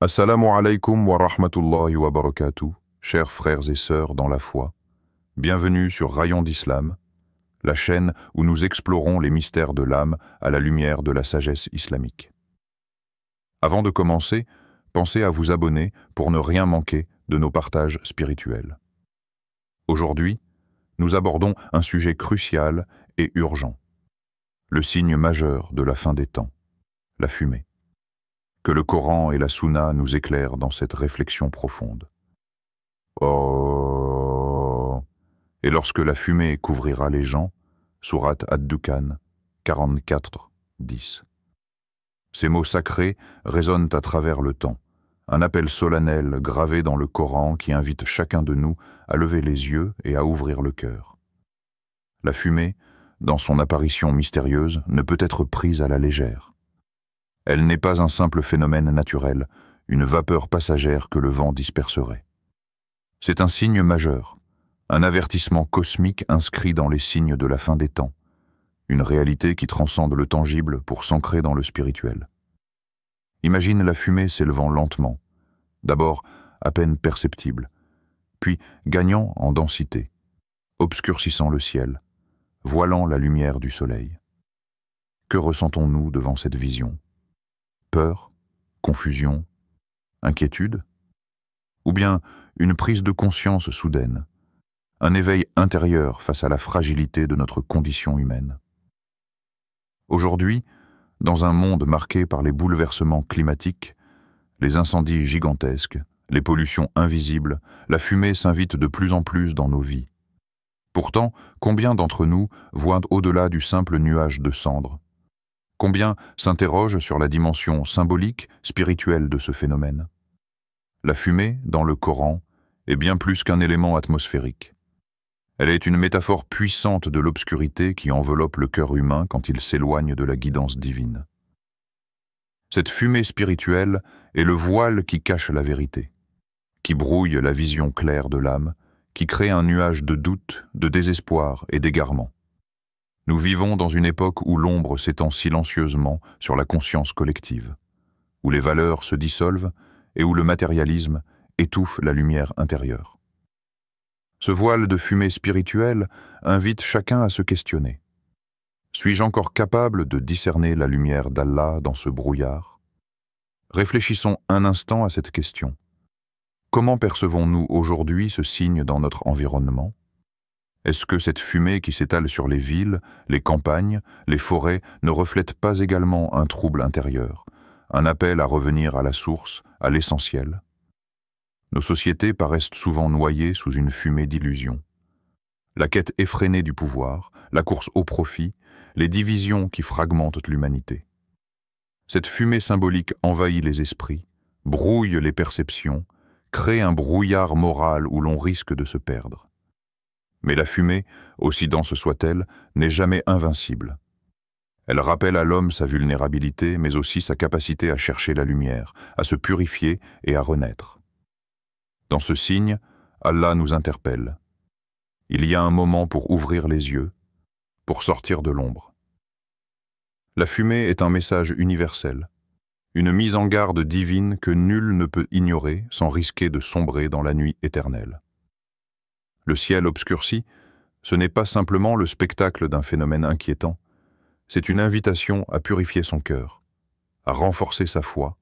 Assalamu alaikum wa rahmatullahi wa barakatuh, chers frères et sœurs dans la foi. Bienvenue sur Rayon d'Islam, la chaîne où nous explorons les mystères de l'âme à la lumière de la sagesse islamique. Avant de commencer, pensez à vous abonner pour ne rien manquer de nos partages spirituels. Aujourd'hui, nous abordons un sujet crucial et urgent, le signe majeur de la fin des temps, la fumée. Que le Coran et la Sunna nous éclairent dans cette réflexion profonde. Oh. Et lorsque la fumée couvrira les gens, sourate Ad-Dukhan 44, 10. Ces mots sacrés résonnent à travers le temps, un appel solennel gravé dans le Coran qui invite chacun de nous à lever les yeux et à ouvrir le cœur. La fumée, dans son apparition mystérieuse, ne peut être prise à la légère. Elle n'est pas un simple phénomène naturel, une vapeur passagère que le vent disperserait. C'est un signe majeur, un avertissement cosmique inscrit dans les signes de la fin des temps, une réalité qui transcende le tangible pour s'ancrer dans le spirituel. Imagine la fumée s'élevant lentement, d'abord à peine perceptible, puis gagnant en densité, obscurcissant le ciel, voilant la lumière du soleil. Que ressentons-nous devant cette vision ? Peur, confusion, inquiétude, ou bien une prise de conscience soudaine, un éveil intérieur face à la fragilité de notre condition humaine. Aujourd'hui, dans un monde marqué par les bouleversements climatiques, les incendies gigantesques, les pollutions invisibles, la fumée s'invite de plus en plus dans nos vies. Pourtant, combien d'entre nous voient au-delà du simple nuage de cendres ? Combien s'interrogent sur la dimension symbolique, spirituelle de ce phénomène? La fumée, dans le Coran, est bien plus qu'un élément atmosphérique. Elle est une métaphore puissante de l'obscurité qui enveloppe le cœur humain quand il s'éloigne de la guidance divine. Cette fumée spirituelle est le voile qui cache la vérité, qui brouille la vision claire de l'âme, qui crée un nuage de doute, de désespoir et d'égarement. Nous vivons dans une époque où l'ombre s'étend silencieusement sur la conscience collective, où les valeurs se dissolvent et où le matérialisme étouffe la lumière intérieure. Ce voile de fumée spirituelle invite chacun à se questionner. Suis-je encore capable de discerner la lumière d'Allah dans ce brouillard? Réfléchissons un instant à cette question. Comment percevons-nous aujourd'hui ce signe dans notre environnement? Est-ce que cette fumée qui s'étale sur les villes, les campagnes, les forêts ne reflète pas également un trouble intérieur, un appel à revenir à la source, à l'essentiel? Nos sociétés paraissent souvent noyées sous une fumée d'illusions. La quête effrénée du pouvoir, la course au profit, les divisions qui fragmentent l'humanité. Cette fumée symbolique envahit les esprits, brouille les perceptions, crée un brouillard moral où l'on risque de se perdre. Mais la fumée, aussi dense soit-elle, n'est jamais invincible. Elle rappelle à l'homme sa vulnérabilité, mais aussi sa capacité à chercher la lumière, à se purifier et à renaître. Dans ce signe, Allah nous interpelle. Il y a un moment pour ouvrir les yeux, pour sortir de l'ombre. La fumée est un message universel, une mise en garde divine que nul ne peut ignorer sans risquer de sombrer dans la nuit éternelle. Le ciel obscurci, ce n'est pas simplement le spectacle d'un phénomène inquiétant, c'est une invitation à purifier son cœur, à renforcer sa foi,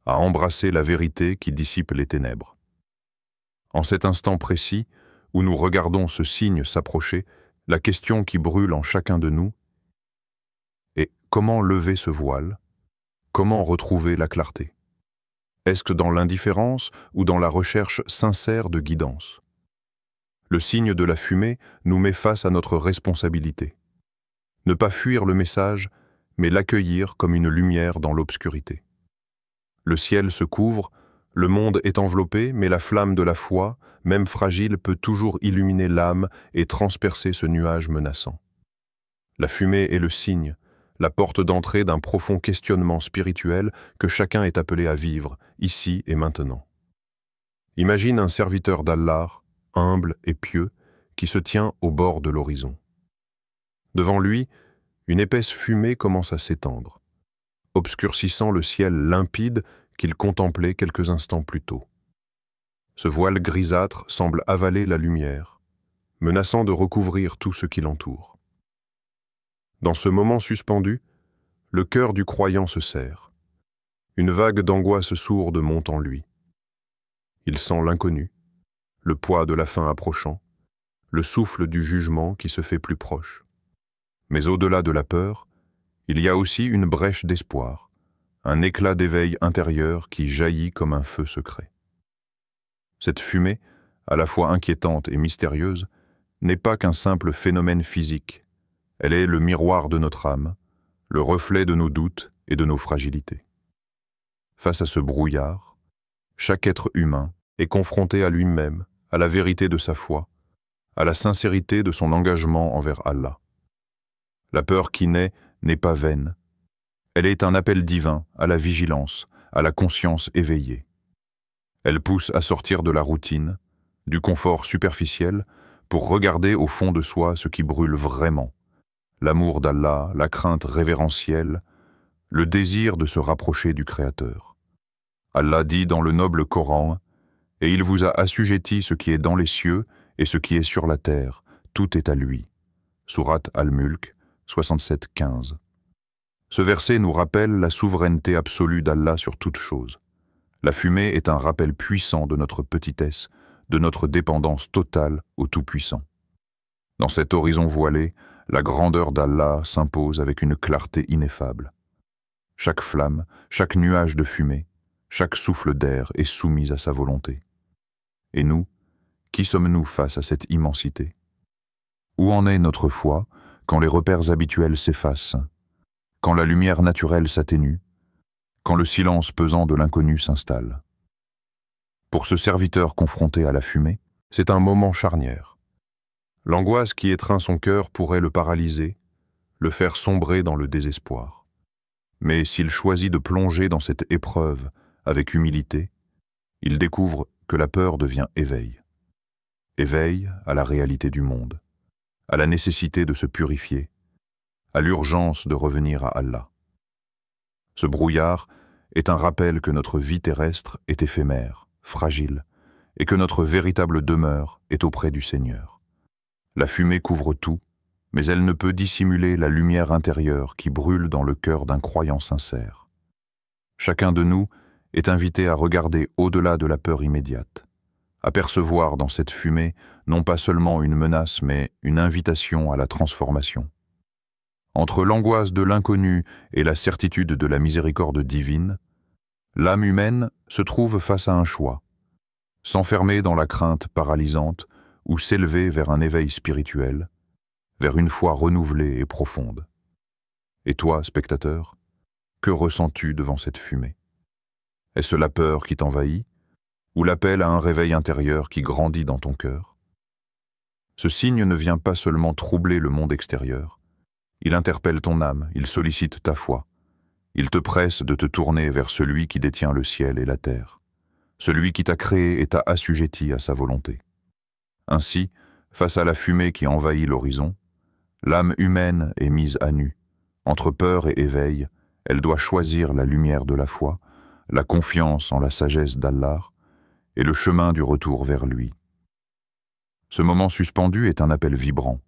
à embrasser la vérité qui dissipe les ténèbres. En cet instant précis, où nous regardons ce signe s'approcher, la question qui brûle en chacun de nous est comment lever ce voile, comment retrouver la clarté? Est-ce dans l'indifférence ou dans la recherche sincère de guidance? Le signe de la fumée nous met face à notre responsabilité. Ne pas fuir le message, mais l'accueillir comme une lumière dans l'obscurité. Le ciel se couvre, le monde est enveloppé, mais la flamme de la foi, même fragile, peut toujours illuminer l'âme et transpercer ce nuage menaçant. La fumée est le signe, la porte d'entrée d'un profond questionnement spirituel que chacun est appelé à vivre, ici et maintenant. Imagine un serviteur d'Allah, humble et pieux, qui se tient au bord de l'horizon. Devant lui, une épaisse fumée commence à s'étendre, obscurcissant le ciel limpide qu'il contemplait quelques instants plus tôt. Ce voile grisâtre semble avaler la lumière, menaçant de recouvrir tout ce qui l'entoure. Dans ce moment suspendu, le cœur du croyant se serre. Une vague d'angoisse sourde monte en lui. Il sent l'inconnu, le poids de la fin approchant, le souffle du jugement qui se fait plus proche. Mais au-delà de la peur, il y a aussi une brèche d'espoir, un éclat d'éveil intérieur qui jaillit comme un feu secret. Cette fumée, à la fois inquiétante et mystérieuse, n'est pas qu'un simple phénomène physique. Elle est le miroir de notre âme, le reflet de nos doutes et de nos fragilités. Face à ce brouillard, chaque être humain est confronté à lui-même, à la vérité de sa foi, à la sincérité de son engagement envers Allah. La peur qui naît n'est pas vaine. Elle est un appel divin à la vigilance, à la conscience éveillée. Elle pousse à sortir de la routine, du confort superficiel, pour regarder au fond de soi ce qui brûle vraiment. L'amour d'Allah, la crainte révérentielle, le désir de se rapprocher du Créateur. Allah dit dans le noble Coran, « Et il vous a assujetti ce qui est dans les cieux et ce qui est sur la terre, tout est à lui. » Sourate Al-Mulk, 67-15. Ce verset nous rappelle la souveraineté absolue d'Allah sur toute chose. La fumée est un rappel puissant de notre petitesse, de notre dépendance totale au Tout-Puissant. Dans cet horizon voilé, la grandeur d'Allah s'impose avec une clarté ineffable. Chaque flamme, chaque nuage de fumée, chaque souffle d'air est soumis à sa volonté. Et nous, qui sommes-nous face à cette immensité? Où en est notre foi quand les repères habituels s'effacent, quand la lumière naturelle s'atténue, quand le silence pesant de l'inconnu s'installe? Pour ce serviteur confronté à la fumée, c'est un moment charnière. L'angoisse qui étreint son cœur pourrait le paralyser, le faire sombrer dans le désespoir. Mais s'il choisit de plonger dans cette épreuve avec humilité, il découvre que la peur devient éveil. Éveil à la réalité du monde, à la nécessité de se purifier, à l'urgence de revenir à Allah. Ce brouillard est un rappel que notre vie terrestre est éphémère, fragile, et que notre véritable demeure est auprès du Seigneur. La fumée couvre tout, mais elle ne peut dissimuler la lumière intérieure qui brûle dans le cœur d'un croyant sincère. Chacun de nous est invité à regarder au-delà de la peur immédiate, à percevoir dans cette fumée non pas seulement une menace, mais une invitation à la transformation. Entre l'angoisse de l'inconnu et la certitude de la miséricorde divine, l'âme humaine se trouve face à un choix, s'enfermer dans la crainte paralysante ou s'élever vers un éveil spirituel, vers une foi renouvelée et profonde. Et toi, spectateur, que ressens-tu devant cette fumée? Est-ce la peur qui t'envahit, ou l'appel à un réveil intérieur qui grandit dans ton cœur? Ce signe ne vient pas seulement troubler le monde extérieur, il interpelle ton âme, il sollicite ta foi, il te presse de te tourner vers celui qui détient le ciel et la terre, celui qui t'a créé et t'a assujetti à sa volonté. Ainsi, face à la fumée qui envahit l'horizon, l'âme humaine est mise à nu. Entre peur et éveil, elle doit choisir la lumière de la foi, la confiance en la sagesse d'Allah et le chemin du retour vers lui. Ce moment suspendu est un appel vibrant,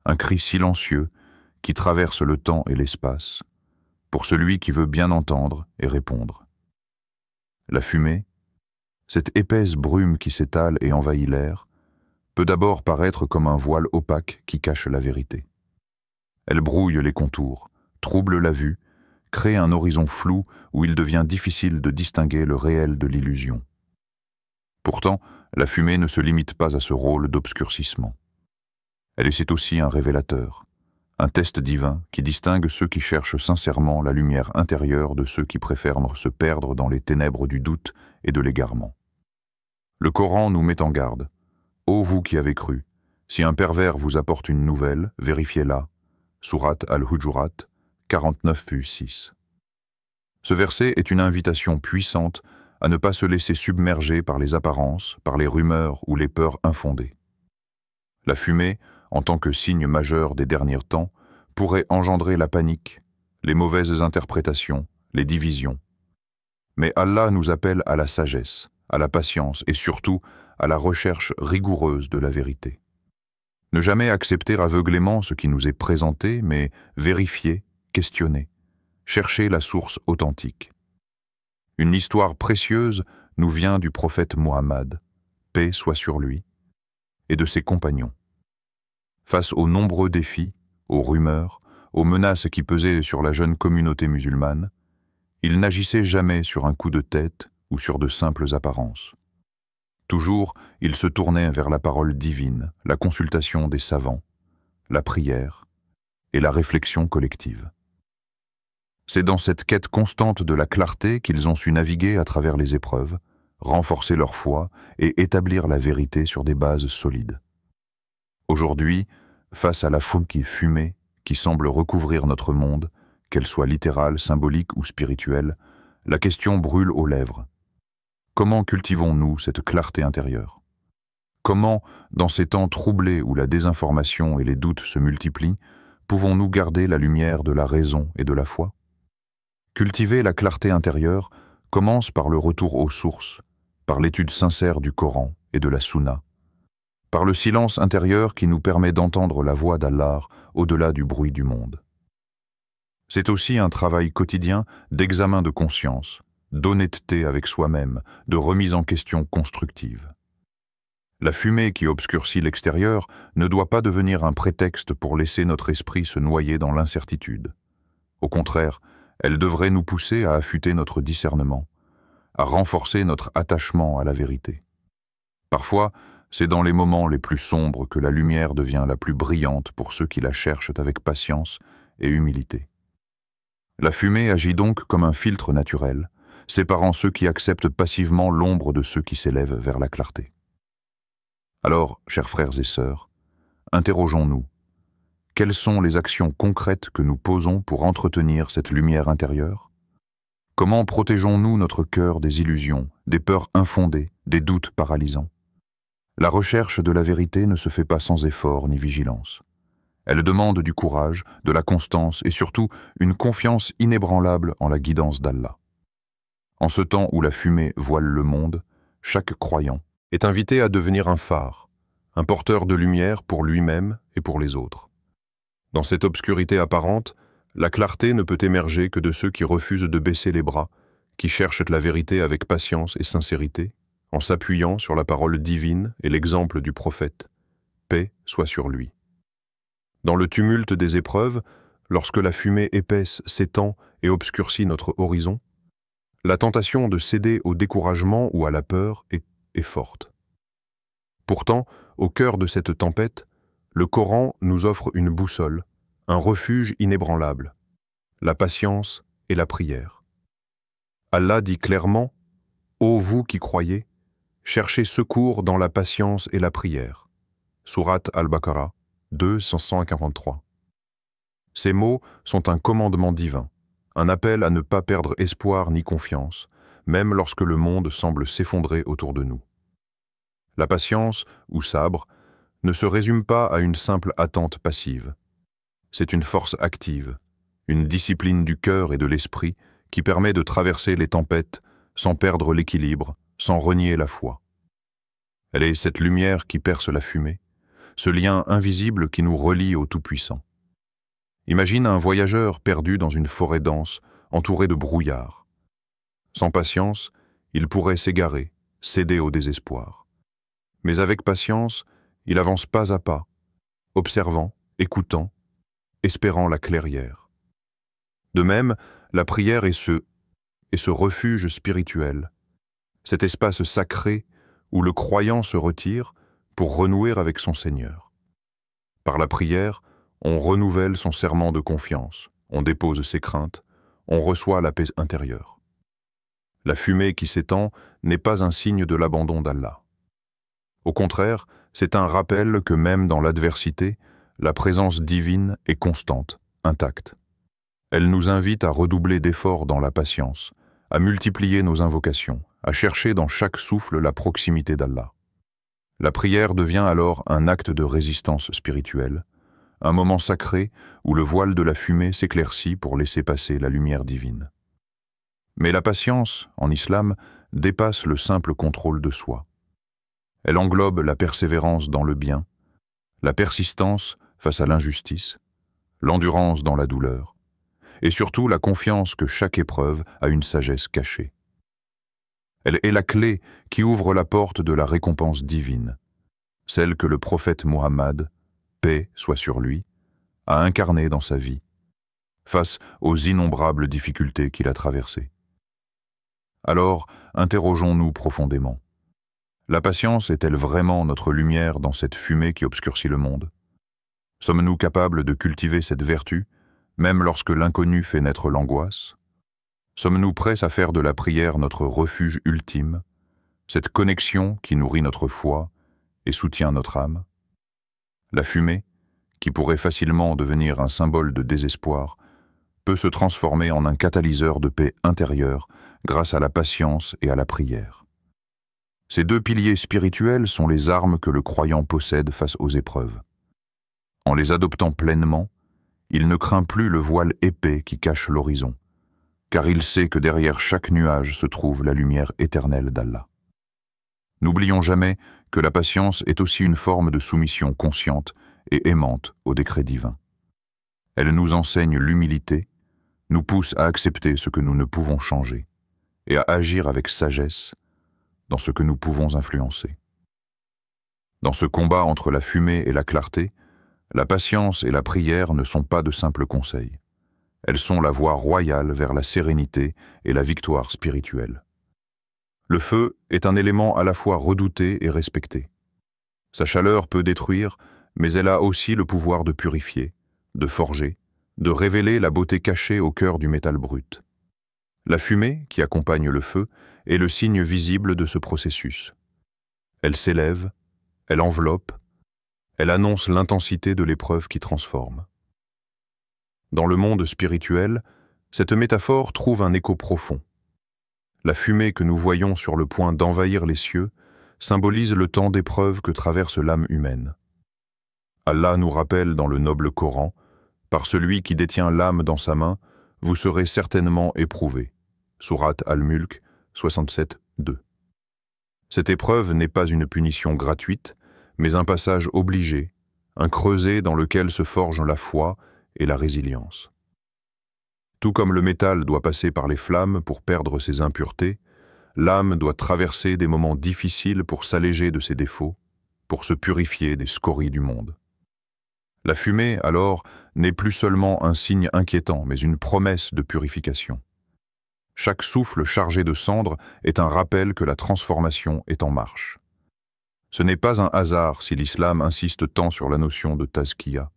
un cri silencieux qui traverse le temps et l'espace, pour celui qui veut bien entendre et répondre. La fumée, cette épaisse brume qui s'étale et envahit l'air, peut d'abord paraître comme un voile opaque qui cache la vérité. Elle brouille les contours, trouble la vue, crée un horizon flou où il devient difficile de distinguer le réel de l'illusion. Pourtant, la fumée ne se limite pas à ce rôle d'obscurcissement. C'est aussi un révélateur, un test divin qui distingue ceux qui cherchent sincèrement la lumière intérieure de ceux qui préfèrent se perdre dans les ténèbres du doute et de l'égarement. Le Coran nous met en garde. « Ô vous qui avez cru, si un pervers vous apporte une nouvelle, vérifiez-la. » Sourate Al-Hujurat, 49-6. Ce verset est une invitation puissante à ne pas se laisser submerger par les apparences, par les rumeurs ou les peurs infondées. La fumée, en tant que signe majeur des derniers temps, pourrait engendrer la panique, les mauvaises interprétations, les divisions. Mais Allah nous appelle à la sagesse, à la patience et surtout à la recherche rigoureuse de la vérité. Ne jamais accepter aveuglément ce qui nous est présenté, mais vérifier, questionner, chercher la source authentique. Une histoire précieuse nous vient du prophète Muhammad, paix soit sur lui, et de ses compagnons. Face aux nombreux défis, aux rumeurs, aux menaces qui pesaient sur la jeune communauté musulmane, ils n'agissaient jamais sur un coup de tête ou sur de simples apparences. Toujours, ils se tournaient vers la parole divine, la consultation des savants, la prière et la réflexion collective. C'est dans cette quête constante de la clarté qu'ils ont su naviguer à travers les épreuves, renforcer leur foi et établir la vérité sur des bases solides. Aujourd'hui, face à la foule fumée qui semble recouvrir notre monde, qu'elle soit littérale, symbolique ou spirituelle, la question brûle aux lèvres. Comment cultivons-nous cette clarté intérieure? Comment, dans ces temps troublés où la désinformation et les doutes se multiplient, pouvons-nous garder la lumière de la raison et de la foi? Cultiver la clarté intérieure commence par le retour aux sources, par l'étude sincère du Coran et de la Sunna, par le silence intérieur qui nous permet d'entendre la voix d'Allah au-delà du bruit du monde. C'est aussi un travail quotidien d'examen de conscience, d'honnêteté avec soi-même, de remise en question constructive. La fumée qui obscurcit l'extérieur ne doit pas devenir un prétexte pour laisser notre esprit se noyer dans l'incertitude. Au contraire, elle devrait nous pousser à affûter notre discernement, à renforcer notre attachement à la vérité. Parfois, c'est dans les moments les plus sombres que la lumière devient la plus brillante pour ceux qui la cherchent avec patience et humilité. La fumée agit donc comme un filtre naturel, séparant ceux qui acceptent passivement l'ombre de ceux qui s'élèvent vers la clarté. Alors, chers frères et sœurs, interrogeons-nous. Quelles sont les actions concrètes que nous posons pour entretenir cette lumière intérieure? Comment protégeons-nous notre cœur des illusions, des peurs infondées, des doutes paralysants? La recherche de la vérité ne se fait pas sans effort ni vigilance. Elle demande du courage, de la constance et surtout une confiance inébranlable en la guidance d'Allah. En ce temps où la fumée voile le monde, chaque croyant est invité à devenir un phare, un porteur de lumière pour lui-même et pour les autres. Dans cette obscurité apparente, la clarté ne peut émerger que de ceux qui refusent de baisser les bras, qui cherchent la vérité avec patience et sincérité, en s'appuyant sur la parole divine et l'exemple du prophète. Paix soit sur lui. Dans le tumulte des épreuves, lorsque la fumée épaisse s'étend et obscurcit notre horizon, la tentation de céder au découragement ou à la peur est forte. Pourtant, au cœur de cette tempête, le Coran nous offre une boussole, un refuge inébranlable, la patience et la prière. Allah dit clairement « Ô vous qui croyez, cherchez secours dans la patience et la prière » Sourate Al-Baqarah 2:143. Ces mots sont un commandement divin, un appel à ne pas perdre espoir ni confiance, même lorsque le monde semble s'effondrer autour de nous. La patience, ou sabre, ne se résume pas à une simple attente passive. C'est une force active, une discipline du cœur et de l'esprit qui permet de traverser les tempêtes sans perdre l'équilibre, sans renier la foi. Elle est cette lumière qui perce la fumée, ce lien invisible qui nous relie au Tout-Puissant. Imagine un voyageur perdu dans une forêt dense, entouré de brouillard. Sans patience, il pourrait s'égarer, céder au désespoir. Mais avec patience, il avance pas à pas, observant, écoutant, espérant la clairière. De même, la prière est ce refuge spirituel, cet espace sacré où le croyant se retire pour renouer avec son Seigneur. Par la prière, on renouvelle son serment de confiance, on dépose ses craintes, on reçoit la paix intérieure. La fumée qui s'étend n'est pas un signe de l'abandon d'Allah. Au contraire, c'est un rappel que même dans l'adversité, la présence divine est constante, intacte. Elle nous invite à redoubler d'efforts dans la patience, à multiplier nos invocations, à chercher dans chaque souffle la proximité d'Allah. La prière devient alors un acte de résistance spirituelle, un moment sacré où le voile de la fumée s'éclaircit pour laisser passer la lumière divine. Mais la patience, en islam, dépasse le simple contrôle de soi. Elle englobe la persévérance dans le bien, la persistance face à l'injustice, l'endurance dans la douleur, et surtout la confiance que chaque épreuve a une sagesse cachée. Elle est la clé qui ouvre la porte de la récompense divine, celle que le prophète Muhammad, paix soit sur lui, a incarnée dans sa vie, face aux innombrables difficultés qu'il a traversées. Alors, interrogeons-nous profondément. La patience est-elle vraiment notre lumière dans cette fumée qui obscurcit le monde? Sommes-nous capables de cultiver cette vertu, même lorsque l'inconnu fait naître l'angoisse? Sommes-nous prêts à faire de la prière notre refuge ultime, cette connexion qui nourrit notre foi et soutient notre âme? La fumée, qui pourrait facilement devenir un symbole de désespoir, peut se transformer en un catalyseur de paix intérieure grâce à la patience et à la prière. Ces deux piliers spirituels sont les armes que le croyant possède face aux épreuves. En les adoptant pleinement, il ne craint plus le voile épais qui cache l'horizon, car il sait que derrière chaque nuage se trouve la lumière éternelle d'Allah. N'oublions jamais que la patience est aussi une forme de soumission consciente et aimante au décret divin. Elle nous enseigne l'humilité, nous pousse à accepter ce que nous ne pouvons changer et à agir avec sagesse dans ce que nous pouvons influencer. Dans ce combat entre la fumée et la clarté, la patience et la prière ne sont pas de simples conseils. Elles sont la voie royale vers la sérénité et la victoire spirituelle. Le feu est un élément à la fois redouté et respecté. Sa chaleur peut détruire, mais elle a aussi le pouvoir de purifier, de forger, de révéler la beauté cachée au cœur du métal brut. La fumée, qui accompagne le feu, est le signe visible de ce processus. Elle s'élève, elle enveloppe, elle annonce l'intensité de l'épreuve qui transforme. Dans le monde spirituel, cette métaphore trouve un écho profond. La fumée que nous voyons sur le point d'envahir les cieux symbolise le temps d'épreuve que traverse l'âme humaine. Allah nous rappelle dans le noble Coran, « Par celui qui détient l'âme dans sa main, vous serez certainement éprouvés. » Sourate Al-Mulk 67:2. Cette épreuve n'est pas une punition gratuite, mais un passage obligé, un creuset dans lequel se forgent la foi et la résilience. Tout comme le métal doit passer par les flammes pour perdre ses impuretés, l'âme doit traverser des moments difficiles pour s'alléger de ses défauts, pour se purifier des scories du monde. La fumée, alors, n'est plus seulement un signe inquiétant, mais une promesse de purification. Chaque souffle chargé de cendres est un rappel que la transformation est en marche. Ce n'est pas un hasard si l'islam insiste tant sur la notion de tazkiya,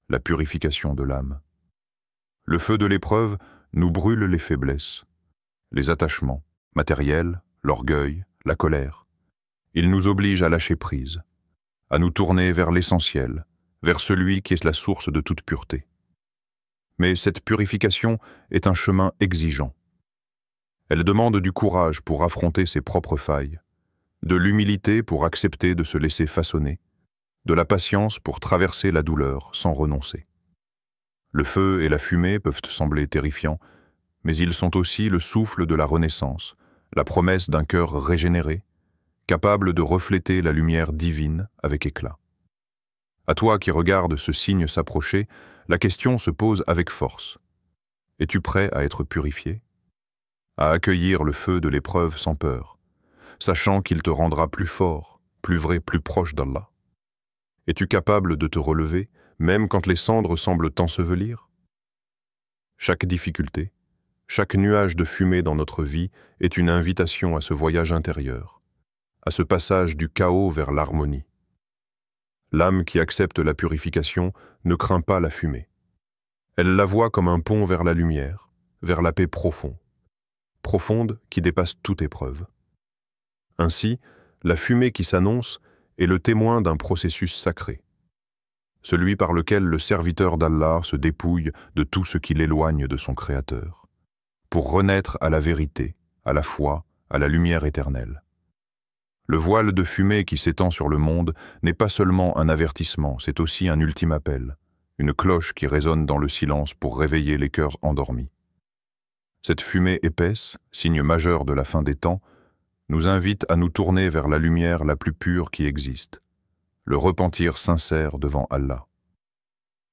la purification de l'âme. Le feu de l'épreuve nous brûle les faiblesses, les attachements matériels, l'orgueil, la colère. Il nous oblige à lâcher prise, à nous tourner vers l'essentiel, vers celui qui est la source de toute pureté. Mais cette purification est un chemin exigeant. Elle demande du courage pour affronter ses propres failles, de l'humilité pour accepter de se laisser façonner, de la patience pour traverser la douleur sans renoncer. Le feu et la fumée peuvent sembler terrifiants, mais ils sont aussi le souffle de la renaissance, la promesse d'un cœur régénéré, capable de refléter la lumière divine avec éclat. À toi qui regardes ce signe s'approcher, la question se pose avec force. Es-tu prêt à être purifié? À accueillir le feu de l'épreuve sans peur, sachant qu'il te rendra plus fort, plus vrai, plus proche d'Allah? Es-tu capable de te relever, même quand les cendres semblent t'ensevelir? Chaque difficulté, chaque nuage de fumée dans notre vie est une invitation à ce voyage intérieur, à ce passage du chaos vers l'harmonie. L'âme qui accepte la purification ne craint pas la fumée. Elle la voit comme un pont vers la lumière, vers la paix profonde qui dépasse toute épreuve. Ainsi, la fumée qui s'annonce est le témoin d'un processus sacré, celui par lequel le serviteur d'Allah se dépouille de tout ce qui l'éloigne de son Créateur, pour renaître à la vérité, à la foi, à la lumière éternelle. Le voile de fumée qui s'étend sur le monde n'est pas seulement un avertissement, c'est aussi un ultime appel, une cloche qui résonne dans le silence pour réveiller les cœurs endormis. Cette fumée épaisse, signe majeur de la fin des temps, nous invite à nous tourner vers la lumière la plus pure qui existe, le repentir sincère devant Allah.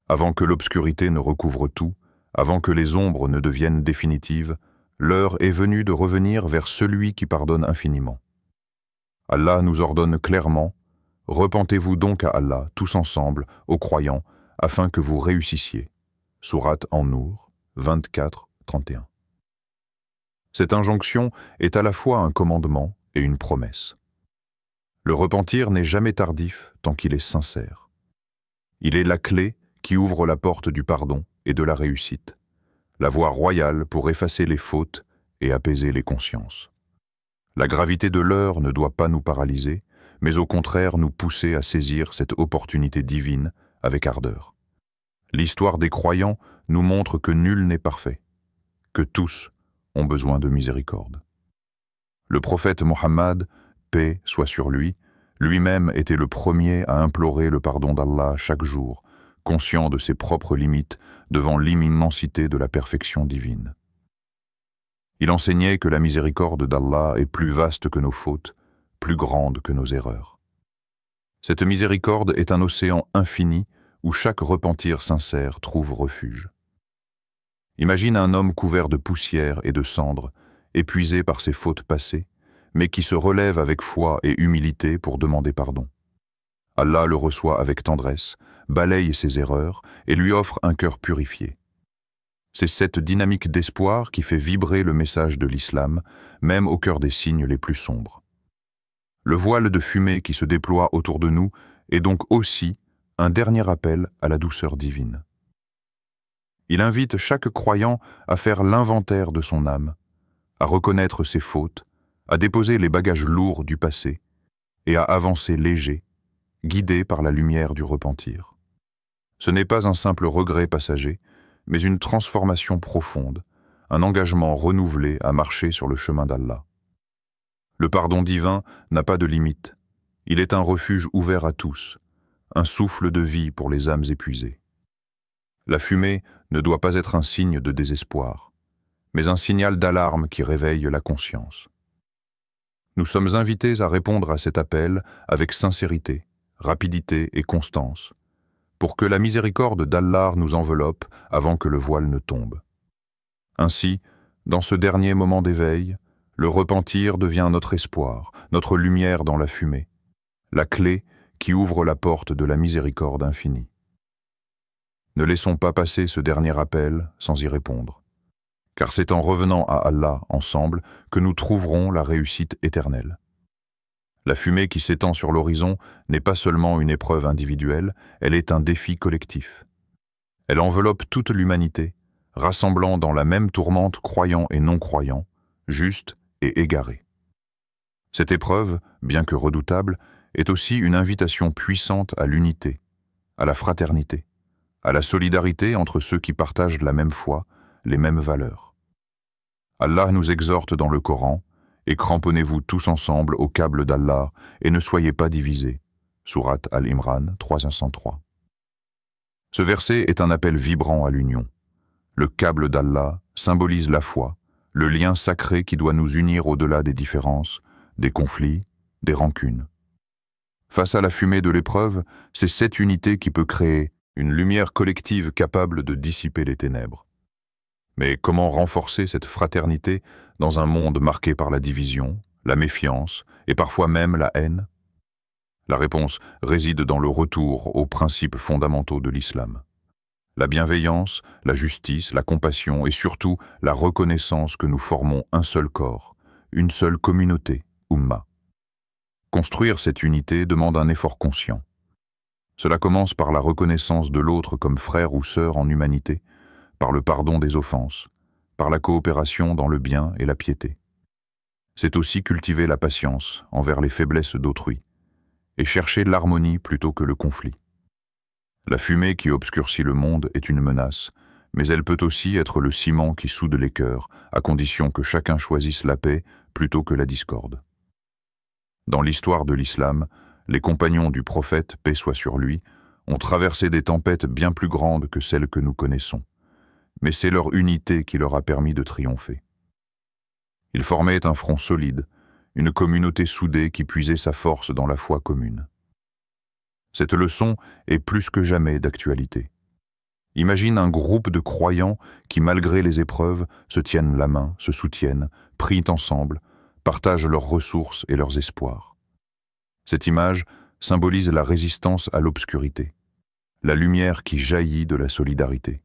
Avant que l'obscurité ne recouvre tout, avant que les ombres ne deviennent définitives, l'heure est venue de revenir vers celui qui pardonne infiniment. Allah nous ordonne clairement, « Repentez-vous donc à Allah, tous ensemble, aux croyants, afin que vous réussissiez. » Sourate An-Nour, 24-31. Cette injonction est à la fois un commandement et une promesse. Le repentir n'est jamais tardif tant qu'il est sincère. Il est la clé qui ouvre la porte du pardon et de la réussite, la voie royale pour effacer les fautes et apaiser les consciences. La gravité de l'heure ne doit pas nous paralyser, mais au contraire nous pousser à saisir cette opportunité divine avec ardeur. L'histoire des croyants nous montre que nul n'est parfait, que tous ont besoin de miséricorde. Le prophète Mohammed, paix soit sur lui, lui-même était le premier à implorer le pardon d'Allah chaque jour, conscient de ses propres limites devant l'immensité de la perfection divine. Il enseignait que la miséricorde d'Allah est plus vaste que nos fautes, plus grande que nos erreurs. Cette miséricorde est un océan infini où chaque repentir sincère trouve refuge. Imagine un homme couvert de poussière et de cendres, épuisé par ses fautes passées, mais qui se relève avec foi et humilité pour demander pardon. Allah le reçoit avec tendresse, balaye ses erreurs et lui offre un cœur purifié. C'est cette dynamique d'espoir qui fait vibrer le message de l'islam, même au cœur des signes les plus sombres. Le voile de fumée qui se déploie autour de nous est donc aussi un dernier appel à la douceur divine. Il invite chaque croyant à faire l'inventaire de son âme, à reconnaître ses fautes, à déposer les bagages lourds du passé et à avancer léger, guidé par la lumière du repentir. Ce n'est pas un simple regret passager, mais une transformation profonde, un engagement renouvelé à marcher sur le chemin d'Allah. Le pardon divin n'a pas de limite. Il est un refuge ouvert à tous, un souffle de vie pour les âmes épuisées. La fumée ne doit pas être un signe de désespoir, mais un signal d'alarme qui réveille la conscience. Nous sommes invités à répondre à cet appel avec sincérité, rapidité et constance, pour que la miséricorde d'Allah nous enveloppe avant que le voile ne tombe. Ainsi, dans ce dernier moment d'éveil, le repentir devient notre espoir, notre lumière dans la fumée, la clé qui ouvre la porte de la miséricorde infinie. Ne laissons pas passer ce dernier appel sans y répondre, car c'est en revenant à Allah ensemble que nous trouverons la réussite éternelle. La fumée qui s'étend sur l'horizon n'est pas seulement une épreuve individuelle, elle est un défi collectif. Elle enveloppe toute l'humanité, rassemblant dans la même tourmente croyants et non-croyants, justes et égarés. Cette épreuve, bien que redoutable, est aussi une invitation puissante à l'unité, à la fraternité, à la solidarité entre ceux qui partagent la même foi, les mêmes valeurs. Allah nous exhorte dans le Coran, et cramponnez-vous tous ensemble au câble d'Allah et ne soyez pas divisés. Sourate Al-Imran 303. Ce verset est un appel vibrant à l'union. Le câble d'Allah symbolise la foi, le lien sacré qui doit nous unir au-delà des différences, des conflits, des rancunes. Face à la fumée de l'épreuve, c'est cette unité qui peut créer une lumière collective capable de dissiper les ténèbres. Mais comment renforcer cette fraternité dans un monde marqué par la division, la méfiance et parfois même la haine? La réponse réside dans le retour aux principes fondamentaux de l'islam. La bienveillance, la justice, la compassion et surtout la reconnaissance que nous formons un seul corps, une seule communauté, Ummah. Construire cette unité demande un effort conscient. Cela commence par la reconnaissance de l'autre comme frère ou sœur en humanité, par le pardon des offenses, par la coopération dans le bien et la piété. C'est aussi cultiver la patience envers les faiblesses d'autrui et chercher l'harmonie plutôt que le conflit. La fumée qui obscurcit le monde est une menace, mais elle peut aussi être le ciment qui soude les cœurs, à condition que chacun choisisse la paix plutôt que la discorde. Dans l'histoire de l'islam, les compagnons du prophète, paix soit sur lui, ont traversé des tempêtes bien plus grandes que celles que nous connaissons. Mais c'est leur unité qui leur a permis de triompher. Ils formaient un front solide, une communauté soudée qui puisait sa force dans la foi commune. Cette leçon est plus que jamais d'actualité. Imagine un groupe de croyants qui, malgré les épreuves, se tiennent la main, se soutiennent, prient ensemble, partagent leurs ressources et leurs espoirs. Cette image symbolise la résistance à l'obscurité, la lumière qui jaillit de la solidarité.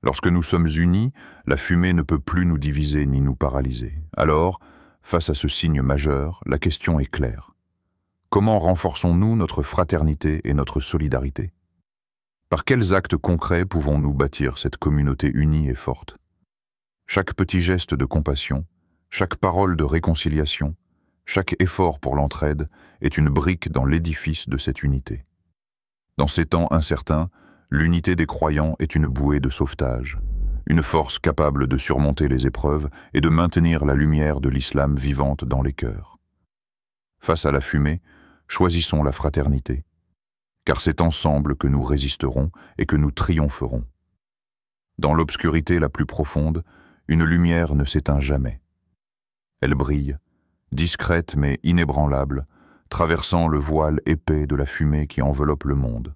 Lorsque nous sommes unis, la fumée ne peut plus nous diviser ni nous paralyser. Alors, face à ce signe majeur, la question est claire. Comment renforçons-nous notre fraternité et notre solidarité? Par quels actes concrets pouvons-nous bâtir cette communauté unie et forte? Chaque petit geste de compassion, chaque parole de réconciliation, chaque effort pour l'entraide est une brique dans l'édifice de cette unité. Dans ces temps incertains, l'unité des croyants est une bouée de sauvetage, une force capable de surmonter les épreuves et de maintenir la lumière de l'islam vivante dans les cœurs. Face à la fumée, choisissons la fraternité, car c'est ensemble que nous résisterons et que nous triompherons. Dans l'obscurité la plus profonde, une lumière ne s'éteint jamais. Elle brille, discrète mais inébranlable, traversant le voile épais de la fumée qui enveloppe le monde.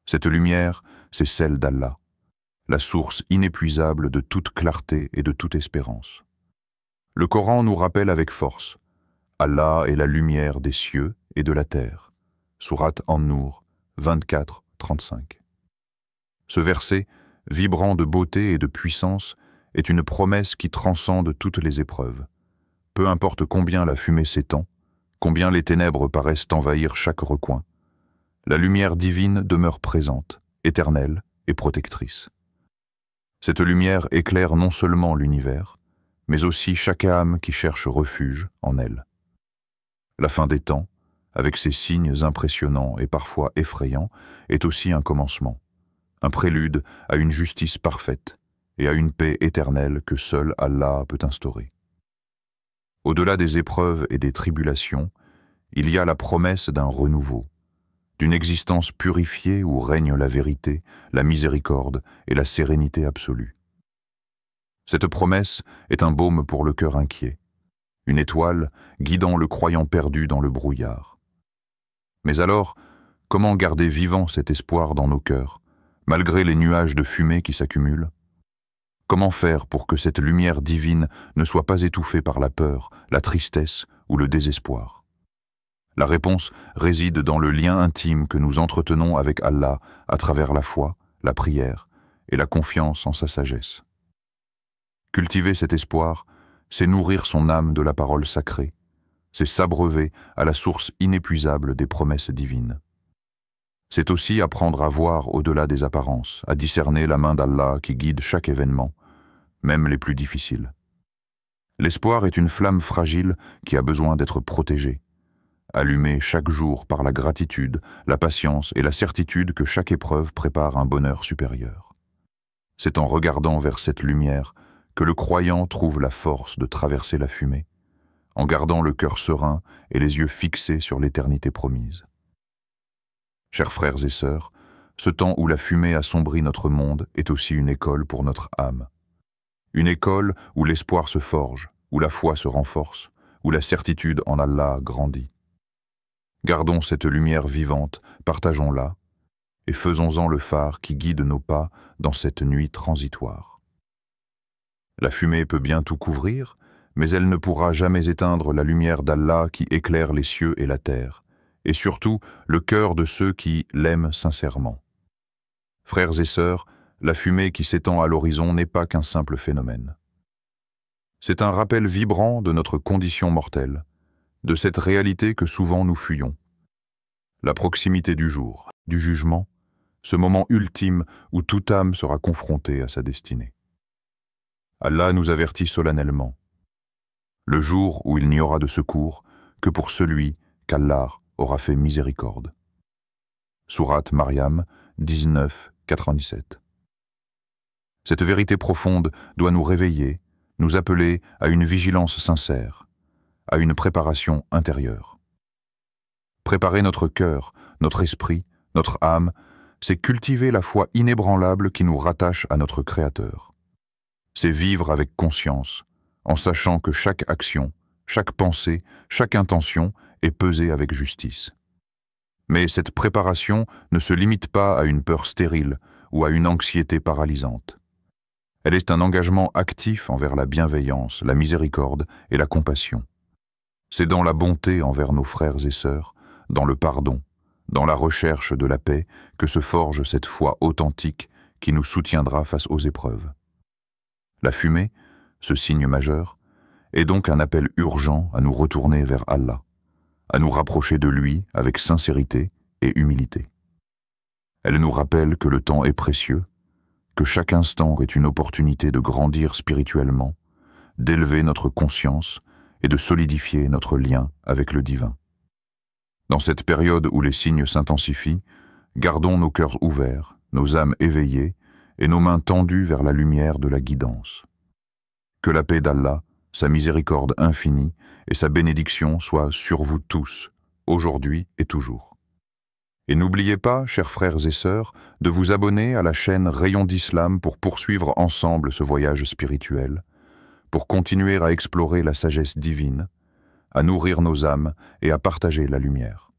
Cette lumière, c'est celle d'Allah, la source inépuisable de toute clarté et de toute espérance. Le Coran nous rappelle avec force: Allah est la lumière des cieux et de la terre. Sourate An-Nur 24-35. Ce verset, vibrant de beauté et de puissance, est une promesse qui transcende toutes les épreuves. Peu importe combien la fumée s'étend, combien les ténèbres paraissent envahir chaque recoin, la lumière divine demeure présente, éternelle et protectrice. Cette lumière éclaire non seulement l'univers, mais aussi chaque âme qui cherche refuge en elle. La fin des temps, avec ses signes impressionnants et parfois effrayants, est aussi un commencement, un prélude à une justice parfaite et à une paix éternelle que seul Allah peut instaurer. Au-delà des épreuves et des tribulations, il y a la promesse d'un renouveau, d'une existence purifiée où règne la vérité, la miséricorde et la sérénité absolue. Cette promesse est un baume pour le cœur inquiet, une étoile guidant le croyant perdu dans le brouillard. Mais alors, comment garder vivant cet espoir dans nos cœurs, malgré les nuages de fumée qui s'accumulent? Comment faire pour que cette lumière divine ne soit pas étouffée par la peur, la tristesse ou le désespoir? La réponse réside dans le lien intime que nous entretenons avec Allah à travers la foi, la prière et la confiance en sa sagesse. Cultiver cet espoir, c'est nourrir son âme de la parole sacrée, c'est s'abreuver à la source inépuisable des promesses divines. C'est aussi apprendre à voir au-delà des apparences, à discerner la main d'Allah qui guide chaque événement, même les plus difficiles. L'espoir est une flamme fragile qui a besoin d'être protégée, allumée chaque jour par la gratitude, la patience et la certitude que chaque épreuve prépare un bonheur supérieur. C'est en regardant vers cette lumière que le croyant trouve la force de traverser la fumée, en gardant le cœur serein et les yeux fixés sur l'éternité promise. Chers frères et sœurs, ce temps où la fumée assombrit notre monde est aussi une école pour notre âme. Une école où l'espoir se forge, où la foi se renforce, où la certitude en Allah grandit. Gardons cette lumière vivante, partageons-la, et faisons-en le phare qui guide nos pas dans cette nuit transitoire. La fumée peut bien tout couvrir, mais elle ne pourra jamais éteindre la lumière d'Allah qui éclaire les cieux et la terre, et surtout le cœur de ceux qui l'aiment sincèrement. Frères et sœurs, la fumée qui s'étend à l'horizon n'est pas qu'un simple phénomène. C'est un rappel vibrant de notre condition mortelle, de cette réalité que souvent nous fuyons. La proximité du jour, du jugement, ce moment ultime où toute âme sera confrontée à sa destinée. Allah nous avertit solennellement. Le jour où il n'y aura de secours que pour celui qu'Allah aura fait miséricorde. Sourate Maryam 19-97. Cette vérité profonde doit nous réveiller, nous appeler à une vigilance sincère, à une préparation intérieure. Préparer notre cœur, notre esprit, notre âme, c'est cultiver la foi inébranlable qui nous rattache à notre Créateur. C'est vivre avec conscience, en sachant que chaque action, chaque pensée, chaque intention est pesée avec justice. Mais cette préparation ne se limite pas à une peur stérile ou à une anxiété paralysante. Elle est un engagement actif envers la bienveillance, la miséricorde et la compassion. C'est dans la bonté envers nos frères et sœurs, dans le pardon, dans la recherche de la paix que se forge cette foi authentique qui nous soutiendra face aux épreuves. La fumée, ce signe majeur, est donc un appel urgent à nous retourner vers Allah, à nous rapprocher de lui avec sincérité et humilité. Elle nous rappelle que le temps est précieux, que chaque instant est une opportunité de grandir spirituellement, d'élever notre conscience et de solidifier notre lien avec le divin. Dans cette période où les signes s'intensifient, gardons nos cœurs ouverts, nos âmes éveillées et nos mains tendues vers la lumière de la guidance. Que la paix d'Allah, sa miséricorde infinie et sa bénédiction soient sur vous tous, aujourd'hui et toujours. Et n'oubliez pas, chers frères et sœurs, de vous abonner à la chaîne Rayons d'Islam pour poursuivre ensemble ce voyage spirituel, pour continuer à explorer la sagesse divine, à nourrir nos âmes et à partager la lumière.